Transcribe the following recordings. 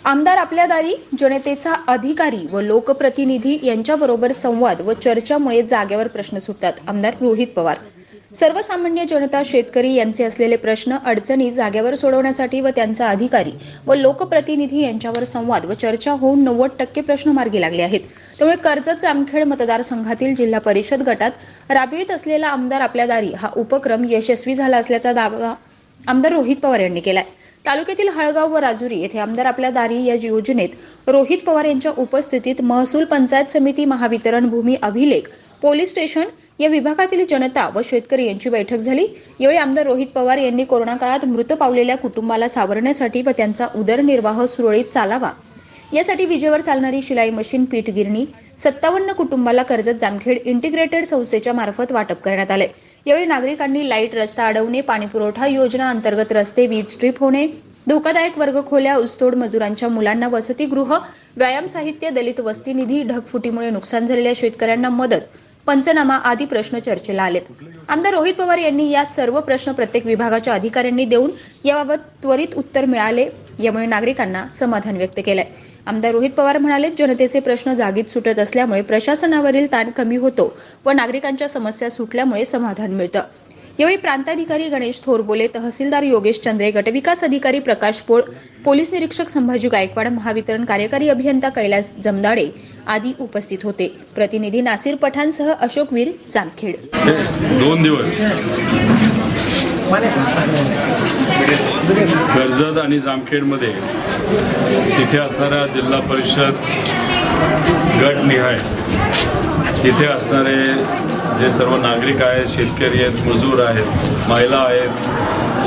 आमदार आपल्या दारी, जनतेचा अधिकारी व लोकप्रतिनिधी यांच्याबरोबर संवाद व चर्चामुळे जागेवर प्रश्न सुटतात. आमदार रोहित पवार. सर्वसामान्य जनता, शेतकरी यांचे असलेले प्रश्न, अडचणी जागेवर सोडवण्यासाठी व त्यांचा अधिकारी व लोकप्रतिनिधी यांच्यावर संवाद व चर्चा होऊन 90% प्रश्न मार्गी लागले आहेत. त्यामुळे कर्जत जामखेड मतदारसंघातील जिल्हा परिषद गटात राबवित असलेला आमदार आपल्या दारी हा उपक्रम यशस्वी झाला असल्याचा दावा आमदार रोहित पवार यांनी केलाय. तालुक्यातील हळगाव व राजुरी येथे आमदार आपल्या दारी या योजनेत रोहित पवार यांच्या उपस्थितीत महसूल, पंचायत समिती, महावितरण, भूमी अभिलेख, पोलीस स्टेशन या विभागातील जनता व शेतकरी यांची बैठक झाली. यावेळी आमदार रोहित पवार यांनी कोरोना काळात मृत पावलेल्या कुटुंबाला सावरण्यासाठी व त्यांचा उदरनिर्वाह सुरळीत चालावा यासाठी विजेवर चालणारी शिलाई मशीन, पीठ गिरणी 57 कुटुंबाला कर्जत जामखेड इंटिग्रेटेड संस्थेच्या मार्फत वाटप करण्यात आले. यावेळी नागरिकांनी लाईट, रस्ता अडवणे, पाणीपुरवठा योजना अंतर्गत रस्ते, वीज स्ट्रीप होणे, धोकादायक वर्गखोल्या, ऊसतोड मजुरांच्या मुलांना वसतिगृह, व्यायाम साहित्य, दलित वस्ती निधी, ढगफुटीमुळे नुकसान झालेल्या शेतकऱ्यांना मदत, पंचनामा आदी प्रश्न चर्चेला आलेत. आमदार रोहित पवार यांनी या सर्व प्रश्न प्रत्येक विभागाच्या अधिकाऱ्यांनी देऊन याबाबत त्वरित उत्तर मिळाले. यामुळे नागरिकांना समाधान व्यक्त केलंय. आमदार रोहित पवार म्हणाले, जनतेचे प्रश्न जागीच सुटत असल्यामुळे प्रशासनावरील ताण कमी होतो व नागरिकांच्या समस्या सुटल्यामुळे समाधान मिळतं. यावेळी प्रांताधिकारी गणेश थोरबोले, तहसीलदार योगेश चंद्रे, गटविकास अधिकारी प्रकाश पोळ, पोलीस निरीक्षक संभाजी गायकवाड, महावितरण कार्यकारी अभियंता कैलास जमदाडे आदी उपस्थित होते. प्रतिनिधी नासिर पठाणसह अशोक वीर, जामखेड. 2 दिवस कर्जत आणि जामखेडमध्ये तिथे असणाऱ्या जिल्हा परिषद गटनिहाय तिथे असणारे जे सर्व नागरिक आहेत, शेतकरी आहेत, मजूर आहेत, महिला आहेत,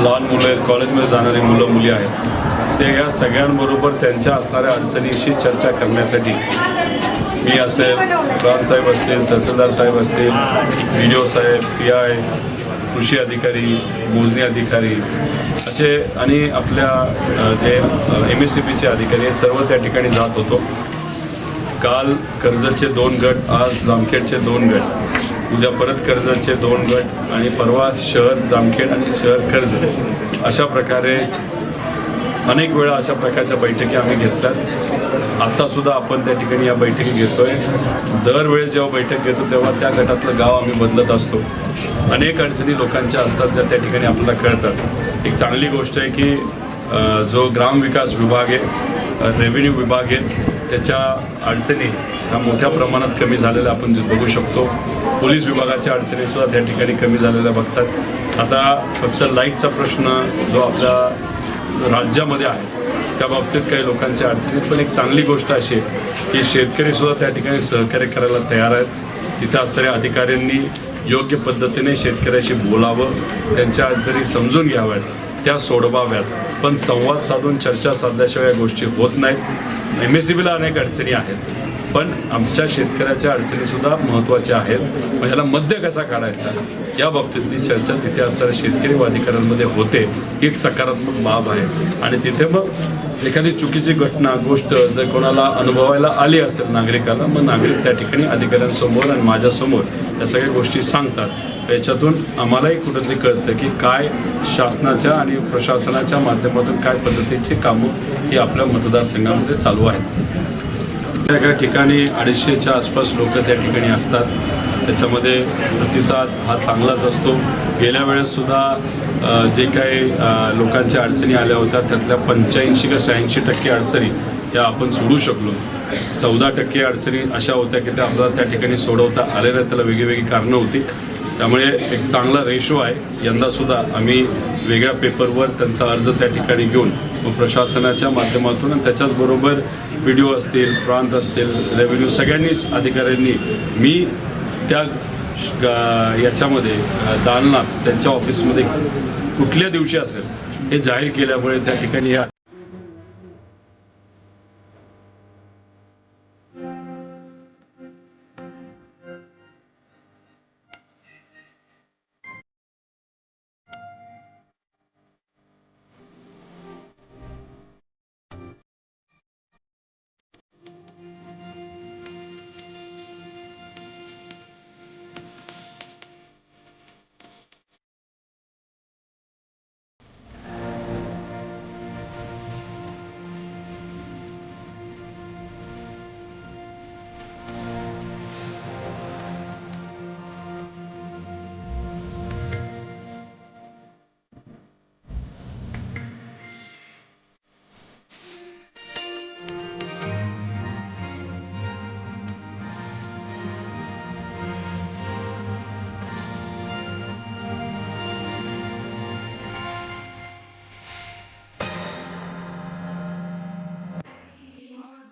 लहान मुलं आहेत, कॉलेजमध्ये जाणारी मुलं मुली आहेत, ते या सगळ्यांबरोबर त्यांच्या असणाऱ्या अडचणीशी चर्चा करण्यासाठी मी असेल, प्रांत साहेब असतील, तहसीलदार साहेब असतील, BDO साहेब, PI, कृषी अधिकारी, मोजणी अधिकारी असे आणि आपल्या जे MSCBचे अधिकारी हे सर्व त्या ठिकाणी जात होतो. काल कर्जतचे 2 गट, आज जामखेडचे 2 गट, उद्या परत कर्जतचे 2 गट आणि परवा शहर जामखेड आणि शहर कर्जत अशा प्रकारे अनेक वेळा अशा प्रकारच्या बैठकी आम्ही घेतल्यात. आत्तासुद्धा आपण त्या ठिकाणी या बैठकी घेतोय. दरवेळेस जेव्हा बैठक घेतो तेव्हा त्या गटातलं गाव आम्ही बदलत असतो. अनेक अडचणी लोकांच्या असतात ज्या त्या ठिकाणी आपल्याला कळतात. एक चांगली गोष्ट आहे की जो ग्रामविकास विभाग आहे, रेव्हेन्यू विभाग आहे, त्याच्या अडचणी ह्या मोठ्या प्रमाणात कमी झालेल्या आपण बघू शकतो. पोलीस विभागाच्या अडचणीसुद्धा त्या ठिकाणी कमी झालेल्या बघतात. आता फक्त लाईटचा प्रश्न जो आपल्या राज्यामध्ये आहे त्या बाबतीत काही लोकांच्या अडचणीत, पण एक चांगली गोष्ट अशी आहे की शेतकरीसुद्धा त्या ठिकाणी सहकार्य करायला तयार आहेत. तिथे असणाऱ्या अधिकाऱ्यांनी योग्य पद्धतीने शेतकऱ्याशी बोलावं, त्यांच्या अडचणी समजून घ्याव्यात, त्या सोडवाव्यात. पण संवाद साधून चर्चा साधल्याशिवाय या गोष्टी होत नाहीत. MSCBला अनेक अडचणी आहेत, पण आमच्या शेतकऱ्याच्या अडचणीसुद्धा महत्त्वाच्या आहेत. मग ह्याला मध्य कसा काढायचा या बाबतीतली चर्चा तिथे असणाऱ्या शेतकरी व अधिकाऱ्यांमध्ये होते. ही एक सकारात्मक बाब आहे. आणि तिथे मग एखादी चुकीची घटना, गोष्ट जर कोणाला अनुभवायला आली असेल नागरिकाला, मग नागरिक त्या ठिकाणी अधिकाऱ्यांसमोर आणि माझ्यासमोर या सगळ्या गोष्टी सांगतात. याच्यातून आम्हालाही कुठंतरी कळतं की काय शासनाच्या आणि प्रशासनाच्या माध्यमातून काय पद्धतीची कामं ही आपल्या मतदारसंघामध्ये चालू आहेत. त्या ठिकाणी 250च्या आसपास लोक त्या ठिकाणी असतात. त्याच्यामध्ये प्रतिसाद हा चांगलाच असतो. गेल्या वेळेससुद्धा जे काही लोकांच्या अडचणी आल्या होत्या त्यातल्या 85 का 86% अडचणी या आपण सोडू शकलो. 14% अडचणी अशा होत्या की त्या आपल्याला त्या ठिकाणी सोडवता आल्या नाही. त्याला वेगळी कारणं होती. त्यामुळे एक चांगला रेशो आहे. यंदासुद्धा आम्ही वेगळ्या पेपरवर त्यांचा अर्ज त्या ठिकाणी घेऊन व प्रशासनाच्या माध्यमातून आणि त्याच्याचबरोबर BDO असतील, प्रांत असतील, रेव्हेन्यू सगळ्यांनीच अधिकाऱ्यांनी मी त्या याच्यामध्ये दालनात त्यांच्या ऑफिसमध्ये कुठल्या दिवशी असेल हे जाहीर केल्यामुळे त्या ठिकाणी या